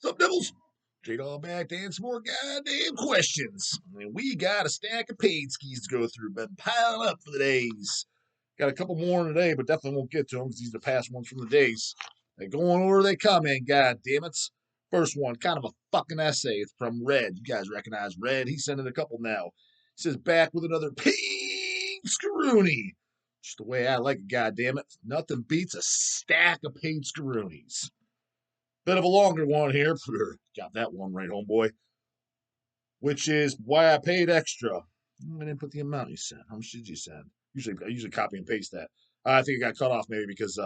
Sup, Devils? Straight on back to answer more goddamn questions. And we got a stack of paid skis to go through, been piling up for the days. Got a couple more today, but definitely won't get to them because these are the past ones from the days. They go in order they come in, god damn it. First one, kind of a fucking essay. It's from Red. You guys recognize Red. He sent in a couple now. He says, back with another pink scroony. Just the way I like it, god damn it. Nothing beats a stack of paid scroonies. Bit of a longer one here. Got that one right, homeboy. Which is why I paid extra. I didn't put the amount you sent. How much did you send? I usually copy and paste that. I think it got cut off maybe because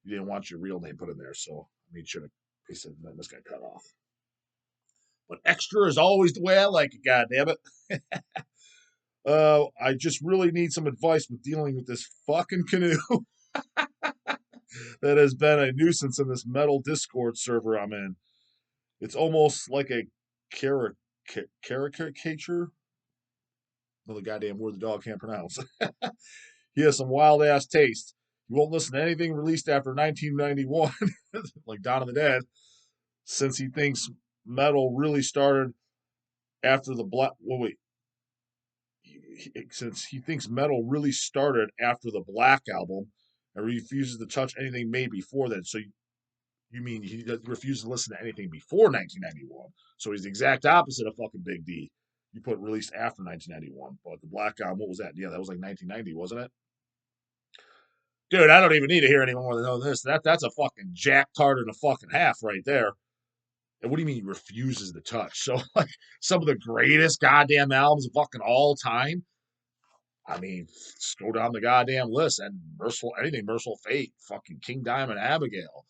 you didn't want your real name put in there. So I made sure to paste it, and then this got cut off. But extra is always the way I like it. God damn it. I just really need some advice with dealing with this fucking canoe that has been a nuisance in this metal Discord server I'm in. It's almost like a caricature. Another goddamn word the dog can't pronounce. He has some wild ass taste. He won't listen to anything released after 1991, like Dawn of the Dead, since he thinks metal really started after the Black. Well, wait. Since he thinks metal really started after the Black album and refuses to touch anything made before then. So you mean he refuses to listen to anything before 1991? So he's the exact opposite of fucking Big D. You put released after 1991, but the Black Album, what was that? Yeah, that was like 1990, wasn't it? Dude, I don't even need to hear any more than this. That's a fucking jack tart and a fucking half right there. And what do you mean he refuses to touch? So like some of the greatest goddamn albums of fucking all time. I mean, just go down the goddamn list and Merciful Fate, fucking King Diamond, Abigail,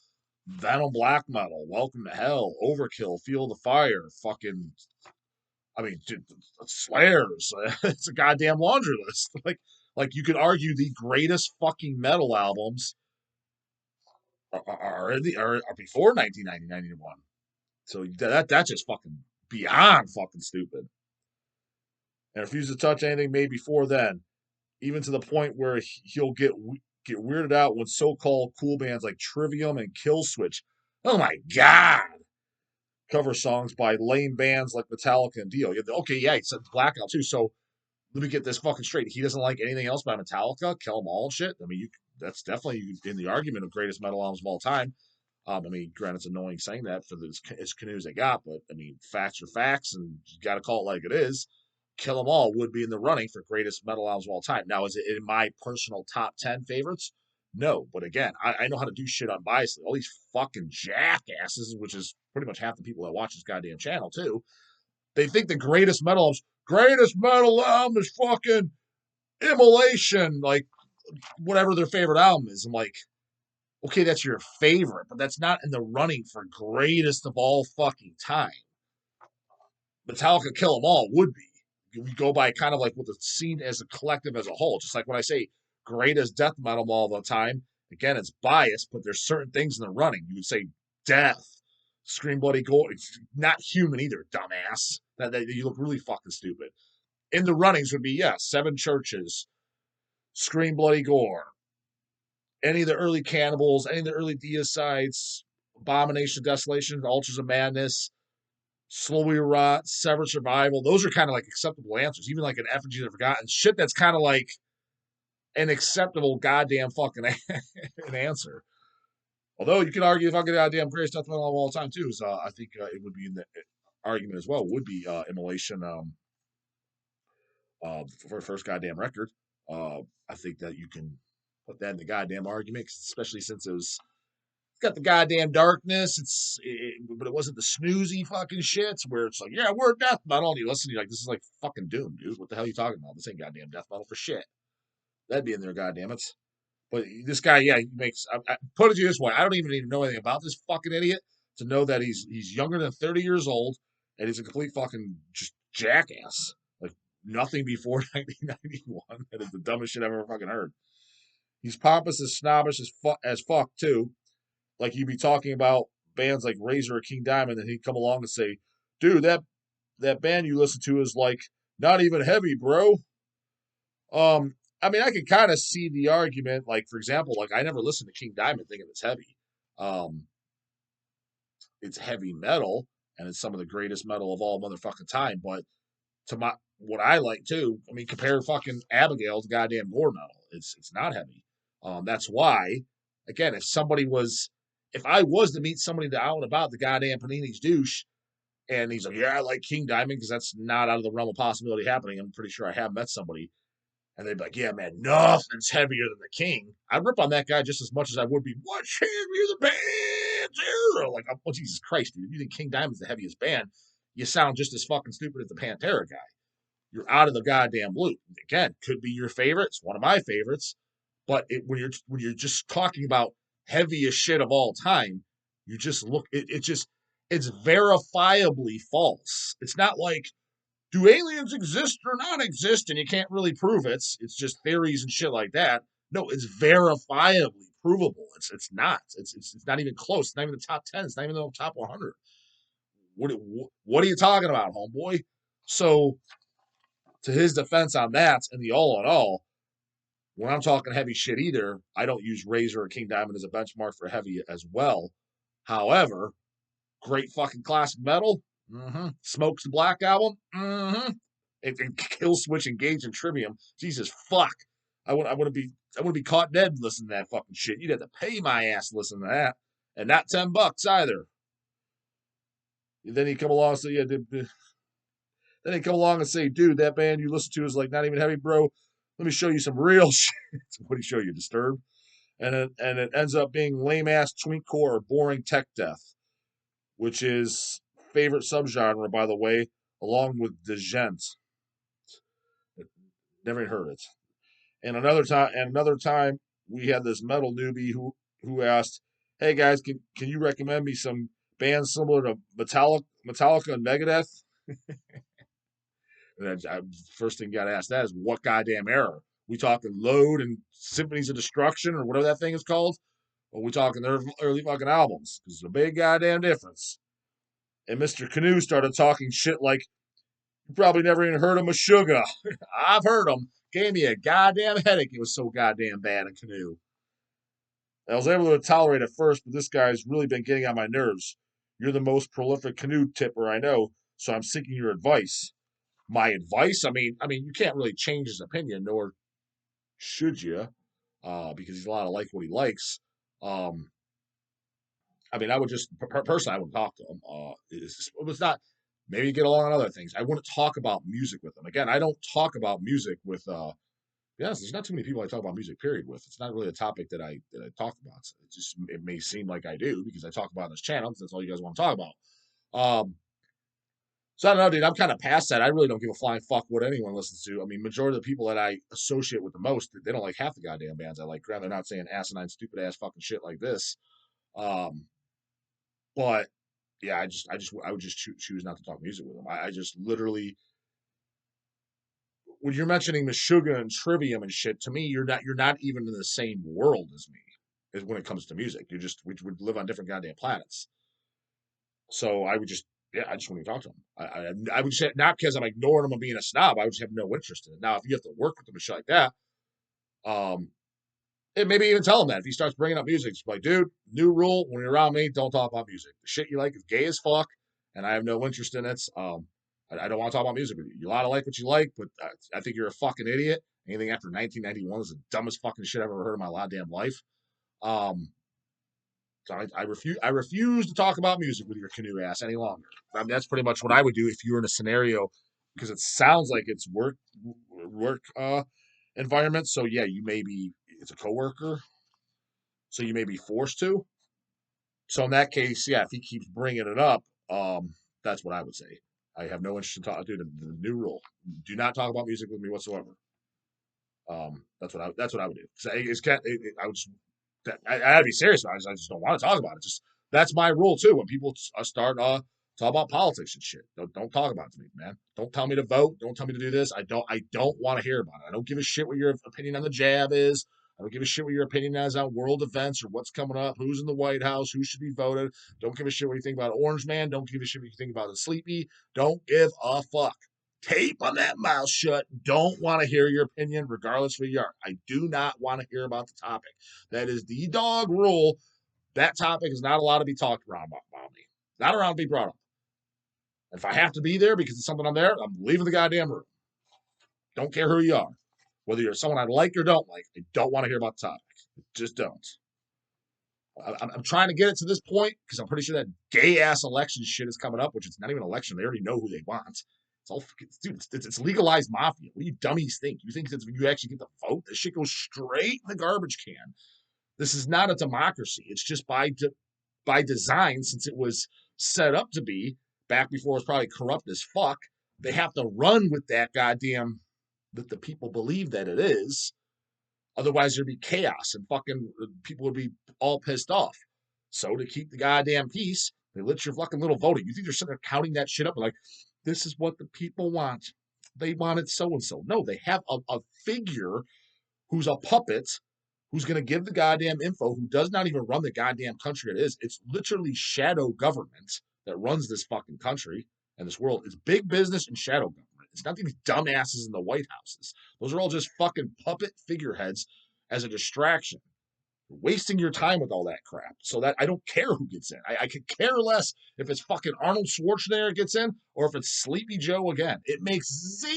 Venom Black Metal, Welcome to Hell, Overkill, Feel the Fire, fucking, I mean, Slayers. It's a goddamn laundry list. Like you could argue the greatest fucking metal albums are before 1991. So that's just fucking beyond fucking stupid. And refuse to touch anything made before then, even to the point where he'll get weirded out when so-called cool bands like Trivium and Killswitch, oh my god, cover songs by lame bands like Metallica and Dio. Okay, yeah, he said Blackout too. So let me get this fucking straight. He doesn't like anything else by Metallica, Kill 'Em All and shit. I mean, that's definitely in the argument of greatest metal albums of all time. I mean, granted, it's annoying saying that for as canoes they got, but I mean, facts are facts, and you got to call it like it is. Kill 'Em All would be in the running for greatest metal albums of all time. Now, is it in my personal top 10 favorites? No, but again, I know how to do shit unbiasedly. All these fucking jackasses, which is pretty much half the people that watch this goddamn channel too, they think the greatest metal album is fucking Immolation, like whatever their favorite album is. I'm like, okay, that's your favorite, but that's not in the running for greatest of all fucking time. Metallica Kill 'Em All would be. We go by kind of like what the scene as a collective as a whole. Just like when I say greatest death metal all the time, again, it's biased, but there's certain things in the running. You would say Death, Scream Bloody Gore. It's not human either, dumbass. That you look really fucking stupid. In the runnings would be, yeah, Seven Churches, Scream Bloody Gore, any of the early Cannibals, any of the early Deicides, Abomination, Desolation, Altars of Madness, Slowly Rot, Severed Survival. Those are kind of like acceptable answers. Even like an Effigy of the Forgotten. Shit that's kind of like an acceptable goddamn fucking an answer. Although you could argue the fucking goddamn greatest death metal of all time too. So I think it would be in the argument as well. Would be Immolation for first goddamn record. I think that you can put that in the goddamn argument, especially since it's got the goddamn darkness. But it wasn't the snoozy fucking shits where it's like, yeah, we're death metal. And you listen, you're like, this is like fucking Doom, dude. What the hell are you talking about? This ain't goddamn death metal for shit. That'd be in there, goddamn it. But this guy, yeah, he makes. I put it to you this way: I don't even need to know anything about this fucking idiot to know that he's younger than 30 years old and he's a complete fucking just jackass. Like nothing before 1991. That is the dumbest shit I've ever fucking heard. He's pompous and snobbish as fuck too. Like you'd be talking about bands like Razor or King Diamond, and he'd come along and say, "Dude, that band you listen to is like not even heavy, bro." I mean, I could kind of see the argument. Like, for example, like I never listened to King Diamond thinking it's heavy. it's heavy metal and it's some of the greatest metal of all motherfucking time. But to my what I like too, I mean, compare fucking Abigail to goddamn gore metal. It's not heavy. That's why, again, if I was to meet somebody that out and about the goddamn Panini's douche, and he's like, yeah, I like King Diamond because that's not out of the realm of possibility happening. I'm pretty sure I have met somebody. And they'd be like, yeah, man, nothing's heavier than the King. I'd rip on that guy just as much as I would be, what's heavier than Pantera? Like, oh, Jesus Christ, dude. If you think King Diamond's the heaviest band, you sound just as fucking stupid as the Pantera guy. You're out of the goddamn loop. Again, could be your favorite. It's one of my favorites. But when you're just talking about heaviest shit of all time, you just look. It's verifiably false. It's not like, do aliens exist or not exist, and you can't really prove it. It's just theories and shit like that. No, it's verifiably provable. It's not. It's not even close. It's not even the top 10. It's not even the top 100. What are you talking about, homeboy? So, to his defense on that, and the all in all, when I'm talking heavy shit either, I don't use Razor or King Diamond as a benchmark for heavy as well. However, great fucking classic metal. Mm-hmm. Smokes the Black Album. Mm-hmm. And Kill Switch, Engage, and Trivium. Jesus fuck. I wouldn't be caught dead listening to that fucking shit. You'd have to pay my ass to listen to that. And not $10 either. And then he come along and say, yeah, then they come along and say, dude, that band you listen to is like not even heavy, bro. Let me show you some real shit. What do you show you? Disturbed? And it ends up being lame ass twinkcore or boring tech death, which is favorite subgenre, by the way, along with Degent. Never even heard it. And another time we had this metal newbie who asked, "Hey guys, can you recommend me some bands similar to Metallica and Megadeth?" And first thing got asked that is, what goddamn era? We talking Load and Symphonies of Destruction or whatever that thing is called? Or we talking their early fucking albums? Because there's a big goddamn difference. And Mr. Canoe started talking shit like, you probably never even heard of Meshuggah. I've heard them. Gave me a goddamn headache. It was so goddamn bad in Canoe. I was able to tolerate it first, but this guy's really been getting on my nerves. You're the most prolific canoe tipper I know, so I'm seeking your advice. My advice? I mean, you can't really change his opinion, nor should you, because he's allowed to like what he likes. Um, I mean, I would just personally, I wouldn't talk to him. It was not. Maybe get along on other things. I wouldn't talk about music with him. Again, I don't talk about music with. Yes, there's not too many people I talk about music. Period. With it's not really a topic that I talk about. It may seem like I do because I talk about on this channel because that's all you guys want to talk about. So I don't know, dude. I'm kind of past that. I really don't give a flying fuck what anyone listens to. I mean, majority of the people that I associate with the most, they don't like half the goddamn bands I like. Granted, they're not saying asinine, stupid ass fucking shit like this. Um, but yeah, I would just choose not to talk music with them. I just literally, when you're mentioning Meshuggah and Trivium and shit, to me, you're not even in the same world as me. Is when it comes to music, we would live on different goddamn planets. So I would just, yeah, I just wouldn't even talk to him. I would say, not because I'm ignoring him or being a snob. I would just have no interest in it. Now, if you have to work with him and shit like that, um, and maybe even tell him that if he starts bringing up music, just be like, dude, new rule: when you're around me, don't talk about music. The shit you like is gay as fuck, and I have no interest in it. I don't want to talk about music with you. You're allowed to like what you like, but I think you're a fucking idiot. Anything after 1991 is the dumbest fucking shit I've ever heard in my goddamn life. Um, so I refuse to talk about music with your canoe ass any longer. I mean, that's pretty much what I would do if you were in a scenario, because it sounds like it's work environment. So yeah, you may be, it's a coworker, so you may be forced to. So in that case, yeah, if he keeps bringing it up, that's what I would say. I have no interest in talking. Dude, the new rule: do not talk about music with me whatsoever. That's what I would do. I would just I'd be serious about it. I just don't want to talk about it. Just that's my rule too. When people start talk about politics and shit, don't talk about it to me, man. Don't tell me to vote. Don't tell me to do this. I don't want to hear about it. I don't give a shit what your opinion on the jab is. I don't give a shit what your opinion is on world events or what's coming up, who's in the White House, who should be voted. Don't give a shit what you think about Orange Man. Don't give a shit what you think about the Sleepy. Don't give a fuck. Tape on that mouth shut. Don't want to hear your opinion, regardless of who you are. I do not want to hear about the topic. That is the dog rule. That topic is not allowed to be talked around about me. Not around to be brought up. If I have to be there because it's something I'm there, I'm leaving the goddamn room. Don't care who you are. Whether you're someone I like or don't like, I don't want to hear about the topic. Just don't. I'm trying to get it to this point because I'm pretty sure that gay ass election shit is coming up, which it's not even an election. They already know who they want. It's all, dude, it's legalized mafia. What do you dummies think? You think that you actually get the vote? This shit goes straight in the garbage can. This is not a democracy. It's just by design, since it was set up to be back before it was probably corrupt as fuck. They have to run with that goddamn that the people believe that it is. Otherwise, there'd be chaos and fucking people would be all pissed off. So to keep the goddamn peace, they let your fucking little voting. You think they're sitting there counting that shit up and like, this is what the people want. They wanted so and so. No, they have a figure who's a puppet who's going to give the goddamn info, who does not even run the goddamn country it is. It's literally shadow government that runs this fucking country and this world. It's big business and shadow government. It's not these dumbasses in the White Houses. Those are all just fucking puppet figureheads as a distraction. You're wasting your time with all that crap. So that I don't care who gets in. I could care less if it's fucking Arnold Schwarzenegger gets in or if it's Sleepy Joe again. It makes zero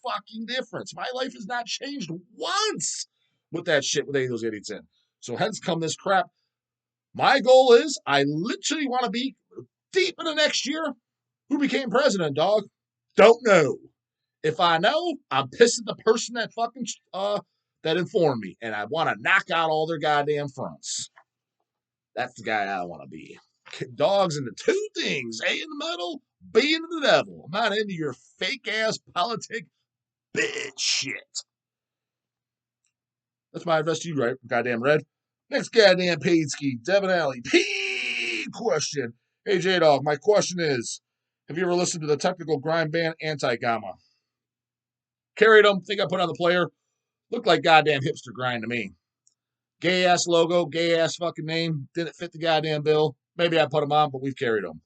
fucking difference. My life has not changed once with that shit with any of those idiots in. So hence come this crap. My goal is I literally want to be deep in the next year. Who became president, dog? Don't know. If I know, I'm pissed at the person that fucking that informed me, and I want to knock out all their goddamn fronts. That's the guy I want to be. Dogs into two things: A in the middle, B into the devil. I'm not into your fake ass politic bitch shit. That's my advice to you, right? Goddamn red. Next goddamn paid ski, Devin Alley. P question. Hey J Dog, my question is: have you ever listened to the technical grind band Anti-Gamma? Carried them. Think I put on the player. Looked like goddamn hipster grind to me. Gay ass logo, gay ass fucking name. Didn't fit the goddamn bill. Maybe I put them on, but we've carried them.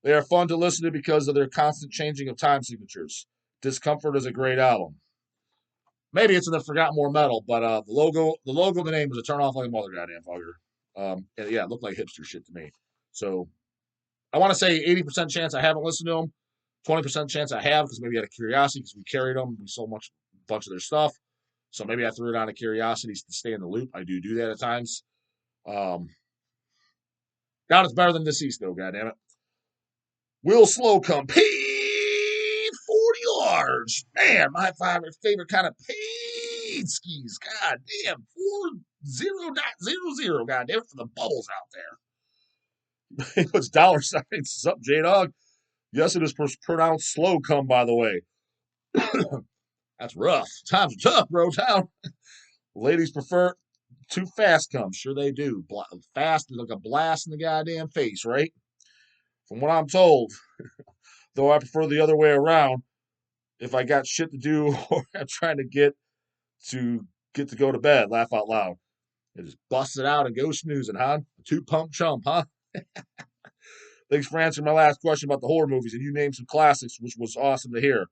They are fun to listen to because of their constant changing of time signatures. Discomfort is a great album. Maybe it's in the Forgotten More Metal, but the logo of the name was a turn off like a mother goddamn Vulgar. And yeah, it looked like hipster shit to me. So I want to say 80% chance I haven't listened to them. 20% chance I have because maybe out of curiosity because we carried them. We sold a bunch of their stuff. So maybe I threw it on a curiosity to stay in the loop. I do that at times. Doubt it's better than Deceased though, goddammit. Will Slowcome, paid 40 large. Man, my favorite kind of paid skis. God damn, 40.00. God damn it for the bubbles out there. He puts dollar signs. What's up, J-Dog? Yes, it is pronounced Slowcome, by the way. That's rough. Times are tough, bro. Town. Ladies prefer too fast come. Sure they do. Fast is like a blast in the goddamn face, right? From what I'm told, though I prefer the other way around. If I got shit to do or I'm trying to get to go to bed, laugh out loud. I just bust it out and go snoozing, huh? Two pump chump, huh? Thanks for answering my last question about the horror movies, and you named some classics, which was awesome to hear.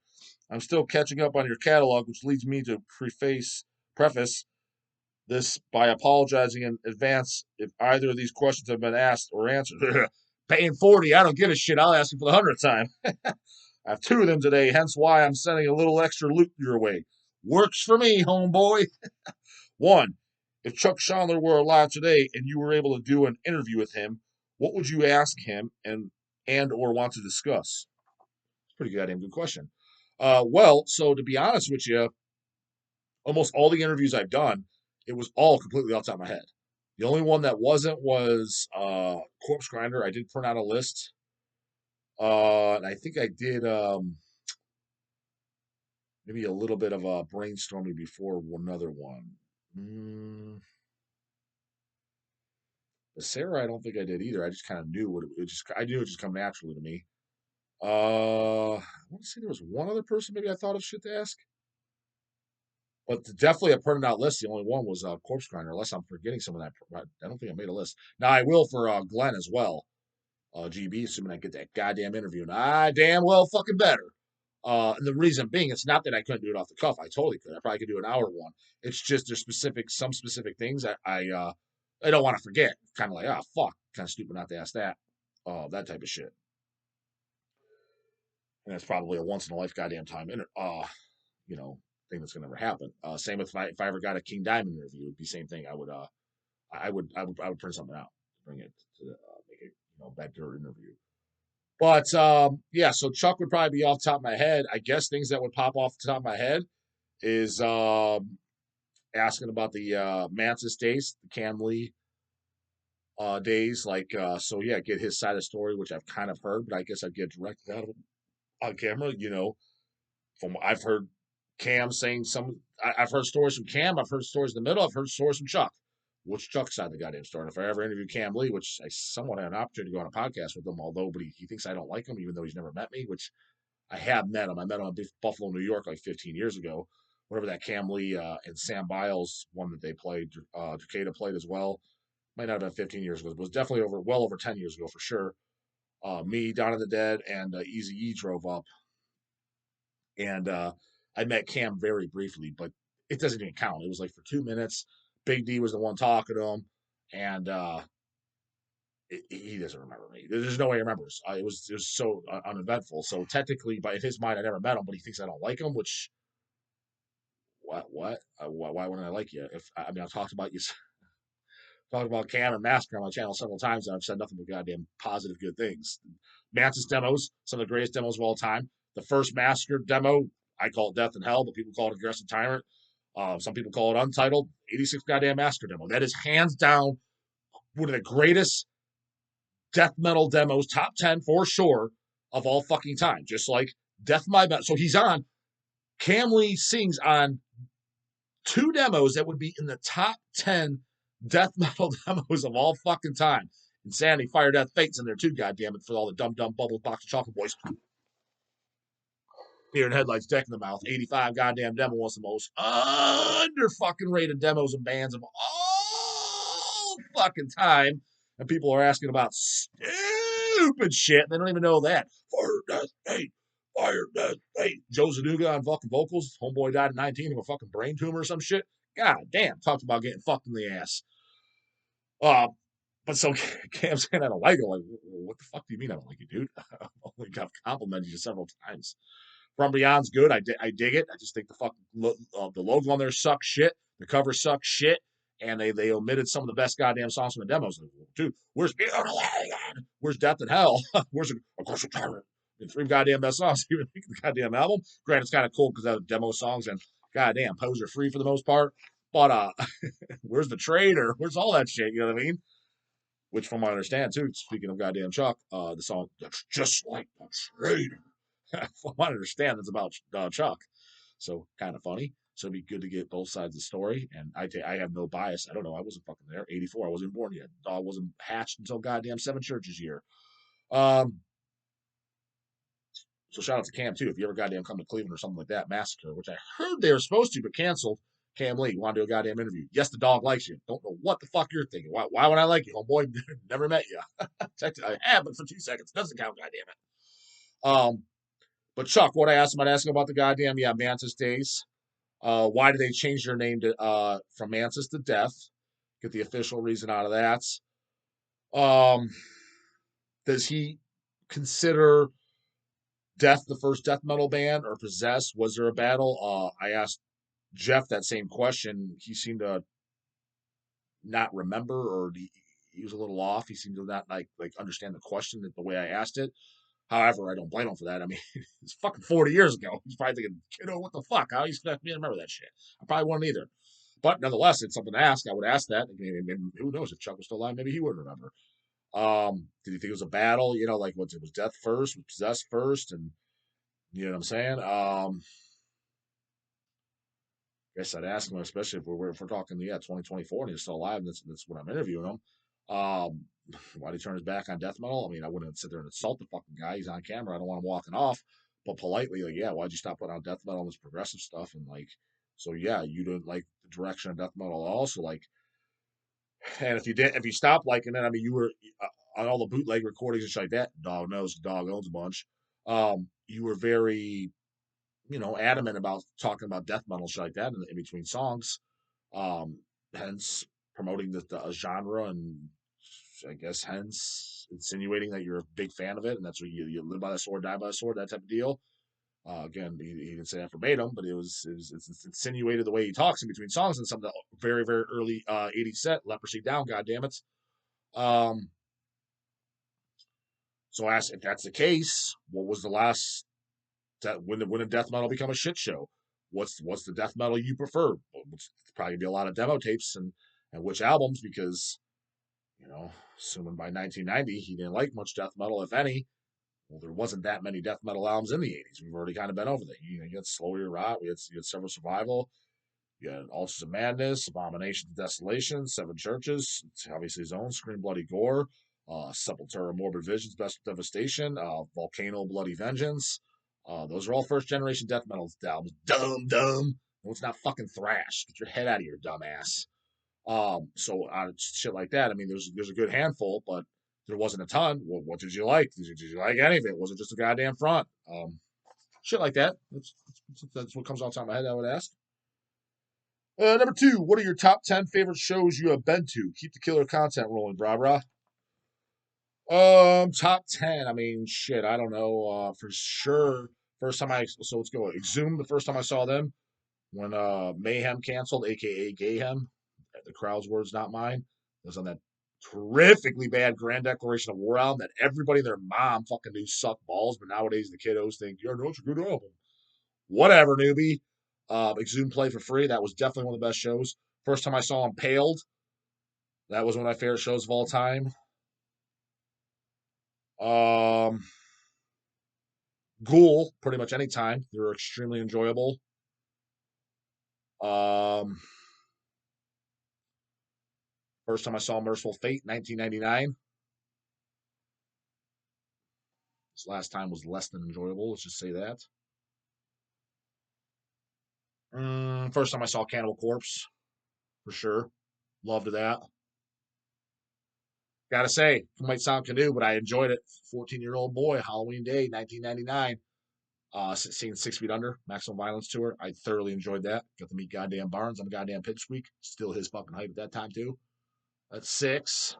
I'm still catching up on your catalog, which leads me to preface this by apologizing in advance if either of these questions have been asked or answered. Paying 40, I don't give a shit. I'll ask you for the 100th time. I have two of them today, hence why I'm sending a little extra loot your way. Works for me, homeboy. One, if Chuck Chandler were alive today and you were able to do an interview with him, what would you ask him and or want to discuss? Pretty goddamn good question. Well, so to be honest with you, almost all the interviews I've done, it was all completely outside my head. The only one that wasn't was Corpse Grinder. I did print out a list. And I think I did maybe a little bit of brainstorming before another one. The Sarah, I don't think I did either. I just kind of knew I knew it just come naturally to me. I want to say there was one other person maybe I thought of shit to ask. But definitely a printed out list. The only one was Corpse Grinder, unless I'm forgetting some of that. I don't think I made a list. Now I will for Glenn as well. GB, assuming I get that goddamn interview. And I damn well fucking better. And the reason being, it's not that I couldn't do it off the cuff. I totally could. I probably could do an hour one. It's just there's some specific things I I don't want to forget. Kind of like, ah, fuck, kind of stupid not to ask that. That type of shit. And that's probably a once in a life goddamn time, you know, thing that's gonna never happen. Same with if I ever got a King Diamond interview, it'd be the same thing. I would print something out to bring it to make it, better interview. But yeah, so Chuck would probably be off the top of my head. I guess things that would pop off the top of my head is asking about the Mantis days, the Cam Lee days. Like, so yeah, get his side of the story, which I've kind of heard, but I guess I'd get directed out of him on camera. From what I've heard Cam saying I've heard stories from Cam, I've heard stories in the middle, I've heard stories from Chuck. Which Chuck side of the goddamn story? And if I ever interview Cam Lee, which I somewhat had an opportunity to go on a podcast with him, although but he thinks I don't like him, even though he's never met me, which I have met him. I met him in Buffalo, New York, like 15 years ago. Whatever that Cam Lee and Sam Biles one that they played, Takeda played as well. Might not have been 15 years ago. It was definitely well over 10 years ago for sure. Me, Dawn of the Dead, and Easy E drove up, and I met Cam very briefly, but it doesn't even count. It was like for 2 minutes. Big D was the one talking to him, and he doesn't remember me. There's no way he remembers. It was so uneventful. So technically, by in his mind, I never met him, but he thinks I don't like him. Which what? Why wouldn't I like you? If I mean, I've talked about you, talked about Cam and Massacre on my channel several times, and I've said nothing but goddamn positive good things. Mantis demos, some of the greatest demos of all time. The first Massacre demo, I call it Death and Hell, but people call it Aggressive Tyrant. Some people call it Untitled. 86 goddamn Massacre demo. That is hands down one of the greatest death metal demos, top 10 for sure, of all fucking time. Just like Death My Metal. So he's on. Cam Lee sings on two demos that would be in the top 10 death metal demos of all fucking time. Insanity, Fire, Death, Fate's in there too, goddammit, for all the dumb bubble box of chocolate boys. Beer and Headlights, Deck in the Mouth, 85 goddamn demo, one of the most under fucking rated demos and bands of all fucking time. And people are asking about stupid shit. They don't even know that. Fire, Death, Fate. Fire, Death, Fate. Joe Zanuga on fucking vocals. Homeboy died at 19 of a fucking brain tumor or some shit. God damn. Talked about getting fucked in the ass. Uh, but so Cam's saying I don't like it. Like, what the fuck do you mean I don't like it, dude? I've complimented you several times. From Beyond's good. I dig it. I just think the fucking the logo on there sucks shit. The cover sucks shit. And they omitted some of the best goddamn songs from the demos. Like, dude, where's Where's Death and Hell? Where's Aggressive Tyrant? And three goddamn best songs. Even the goddamn album. Granted, it's kind of cool because they have demo songs and goddamn Poser free for the most part. But where's the Traitor? Where's all that shit? You know what I mean? Which, from what I understand too, speaking of goddamn Chuck, the song "That's Just Like the Traitor." From what I understand, that's about Chuck. So kind of funny. So it'd be good to get both sides of the story. And I have no bias. I don't know. I wasn't fucking there. 84. I wasn't born yet. Dog wasn't hatched until goddamn Seven Churches year. Um. So shout out to Cam too. If you ever goddamn come to Cleveland or something like that, Massacre, which I heard they were supposed to but canceled. Cam Lee, want to do a goddamn interview? Yes, the dog likes you. Don't know what the fuck you're thinking. Why would I like you, homeboy? Never met you. I have, but for 2 seconds doesn't count. Goddamn it. But Chuck, what I asked him, I'd ask him about the goddamn Mantis days. Why did they change their name to from Mantis to Death? Get the official reason out of that. Um, does he consider Death the first death metal band or Possessed? Was there a battle? I asked Jeff that same question. He seemed to not remember, or he was a little off. He seemed to not like understand the question the way I asked it. However, I don't blame him for that. I mean, it's fucking 40 years ago. He's probably thinking, kiddo, what the fuck? How you expect me to remember that shit? I probably wouldn't either. But nonetheless, it's something to ask. I would ask that. Maybe, who knows if Chuck was still alive? Maybe he would remember. Did he think it was a battle? Like it was Death first, was Possessed first, and you know what I'm saying? I guess I'd ask him, especially if we're talking, 2024, and he's still alive, and that's when I'm interviewing him. Why did he turn his back on death metal? I mean, I wouldn't sit there and insult the fucking guy. He's on camera. I don't want him walking off, but politely, like, yeah, why'd you stop putting out death metal and this progressive stuff? And like, so yeah, you didn't like the direction of death metal also, like, and if you stopped liking it, I mean, you were on all the bootleg recordings and shit like that. Dog knows, dog owns a bunch. You were very adamant about talking about death metal shit like that in between songs. Hence promoting the genre, and I guess hence insinuating that you're a big fan of it, and that's what you live by the sword, die by the sword, that type of deal. Again, he didn't say that verbatim, but it's insinuated the way he talks in between songs and some of the very very early '80s set, Leprosy Down, God damn it. Um, so if that's the case, what was the last when did death metal become a shit show? What's the death metal you prefer? It's probably be a lot of demo tapes and which albums, because assuming by 1990 he didn't like much death metal, if any. Well, there wasn't that many death metal albums in the '80s. We've already kind of been over that. You had Slow Your Rot, you had Several Survival, you had Ultras of Madness, Abomination to Desolation, Seven Churches, obviously his own, Scream Bloody Gore, Sepultura Morbid Visions, Best Devastation, Volcano Bloody Vengeance. Those are all first generation death metal albums. Dumb. No, it's not fucking thrash. Get your head out of here, dumbass. So shit like that. I mean, there's a good handful, but there wasn't a ton. Well, what did you like? Did you like any of it? Was it just a goddamn front? Shit like that. That's what comes off the top of my head, I would ask. Number 2, what are your top 10 favorite shows you have been to? Keep the killer content rolling, brah brah. Top 10. I mean, shit, I don't know. For sure. So let's go. Exhumed, the first time I saw them, when Mayhem canceled, aka Gayhem. The crowd's words, not mine. It was on that terrifically bad Grand Declaration of War album that everybody and their mom fucking knew suck balls, but nowadays the kiddos think, yeah, no, it's a good album. Whatever, newbie. Exhumed played for free. That was definitely one of the best shows. First time I saw him Paled. That was one of my favorite shows of all time. Ghoul, pretty much any time. They were extremely enjoyable. First time I saw Merciful Fate, 1999. This last time was less than enjoyable. Let's just say that. First time I saw Cannibal Corpse, for sure. Loved that. Gotta say, it might sound canoe, but I enjoyed it. 14-year-old boy, Halloween Day, 1999. Seeing 6 Feet Under, Maximum Violence Tour. I thoroughly enjoyed that. Got to meet goddamn Barnes. I'm a goddamn pipsqueak. Still his fucking hype at that time, too. That's 6.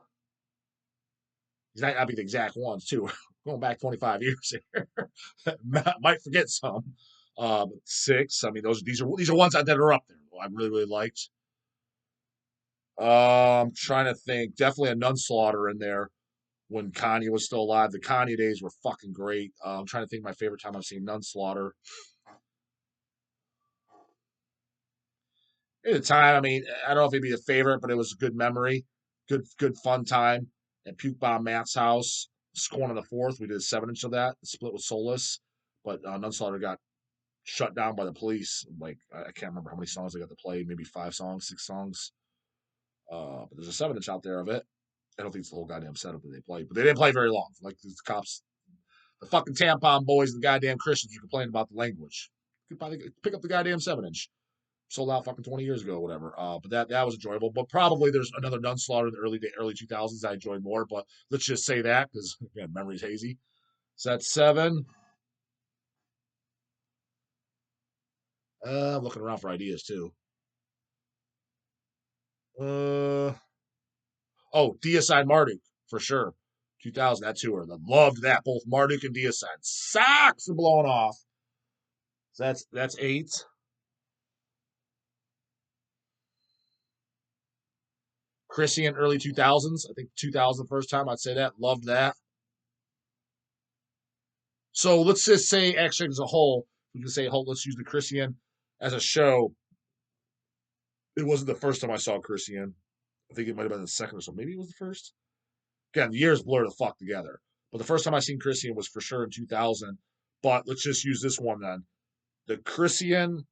He's not be the exact ones, too. Going back 25 years here. Might forget some. 6. I mean, these are ones that are up there. I really, really liked. I'm trying to think. Definitely a Nunslaughter in there when Kanye was still alive. The Kanye days were fucking great. I'm trying to think my favorite time I've seen Nunslaughter. At the time, I mean, I don't know if it'd be a favorite, but it was a good memory. Good fun time at Puke Bomb Matt's house. Scorn on the 4th. We did a 7-inch of that, split with Solus. But Nunslaughter got shut down by the police. Like, I can't remember how many songs they got to play, maybe 5 songs, 6 songs. But there's a 7-inch out there of it. I don't think it's the whole goddamn setup that they played, but they didn't play very long. Like the cops, the fucking tampon boys, and the goddamn Christians who complained about the language. You could probably pick up the goddamn 7-inch. Sold out fucking 20 years ago, or whatever. But that was enjoyable. But probably there's another Nunslaughter in the early 2000s I enjoyed more. But let's just say that because again, memory's hazy. So that's 7. I'm looking around for ideas too. Uh, Deicide Marduk for sure. 2000, that tour. I loved that. Both Marduk and Deicide. Socks are blowing off. So that's 8. Chrissy in early 2000s. I think 2000 first time I'd say that. Loved that. So let's just say, actually, as a whole, we can say, let's use the Christian as a show. It wasn't the first time I saw Christian. I think it might have been the second or so. Maybe it was the first. Again, the years blur the fuck together. But the first time I seen Christian was for sure in 2000. But let's just use this one then. The Christian,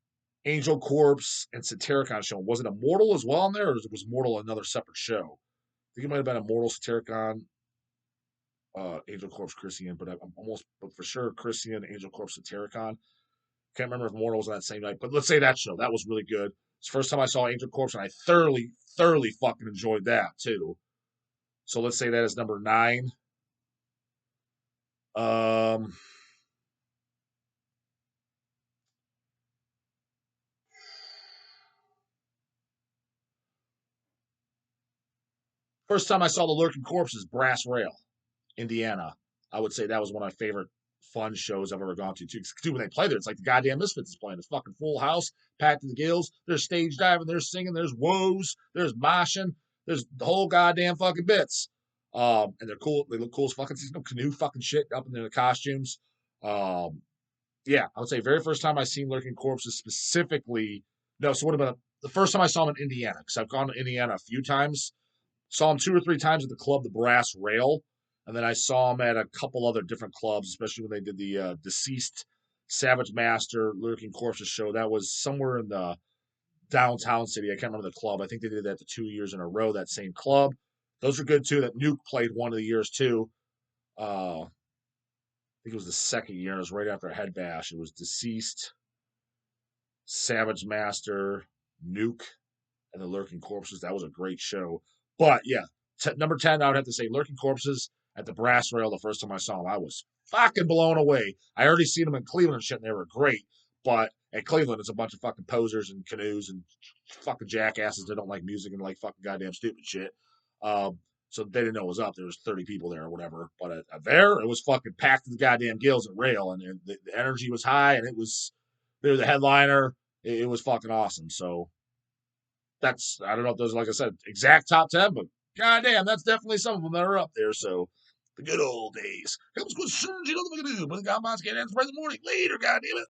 Angel Corpse, and Satiricon show. Was it Immortal as well in there, or was Mortal another separate show? I think it might have been Immortal, Satiricon, Angel Corpse, Christian, but but for sure, Christian, Angel Corpse, Satiricon. Can't remember if Mortal was on that same night, but let's say that show. That was really good. It's the first time I saw Angel Corpse, and I thoroughly fucking enjoyed that too. So let's say that is number 9. Um, First time I saw the Lurking Corpses, Brass Rail, Indiana. I would say that was one of my favorite fun shows I've ever gone to. Too, when they play there, it's like the goddamn Misfits is playing. It's fucking full house, packed to the gills. There's stage diving, there's singing, there's woes, there's moshing, there's the whole goddamn fucking bits. And they're cool. They look cool as fucking canoe fucking shit up in their costumes. Um, yeah, I would say very first time I seen Lurking Corpses specifically. No, so what about the first time I saw them in Indiana? Because I've gone to Indiana a few times. Saw him 2 or 3 times at the club, the Brass Rail, and then I saw him at a couple other different clubs, especially when they did the Deceased Savage Master Lurking Corpses show. That was somewhere in the downtown city. I can't remember the club. I think they did that the 2 years in a row. That same club. Those were good too. That Nuke played one of the years too. I think it was the second year. It was right after Head Bash. It was Deceased, Savage Master, Nuke, and the Lurking Corpses. That was a great show. But yeah, number 10, I would have to say Lurking Corpses at the Brass Rail. The first time I saw them, I was fucking blown away. I already seen them in Cleveland and shit, and they were great. But at Cleveland, it's a bunch of fucking posers and canoes and fucking jackasses that don't like music and like fucking goddamn stupid shit. So they didn't know it was up. There was 30 people there or whatever. But there, it was fucking packed to the goddamn gills at Rail, and the energy was high, and they were the headliner. It was fucking awesome. So that's, I don't know if those, like I said, exact top 10, but goddamn, that's definitely some of them that are up there. So the good old days. Helps concerns, you know what I'm gonna do. But the God, can't answer by the morning. Later, goddamn it.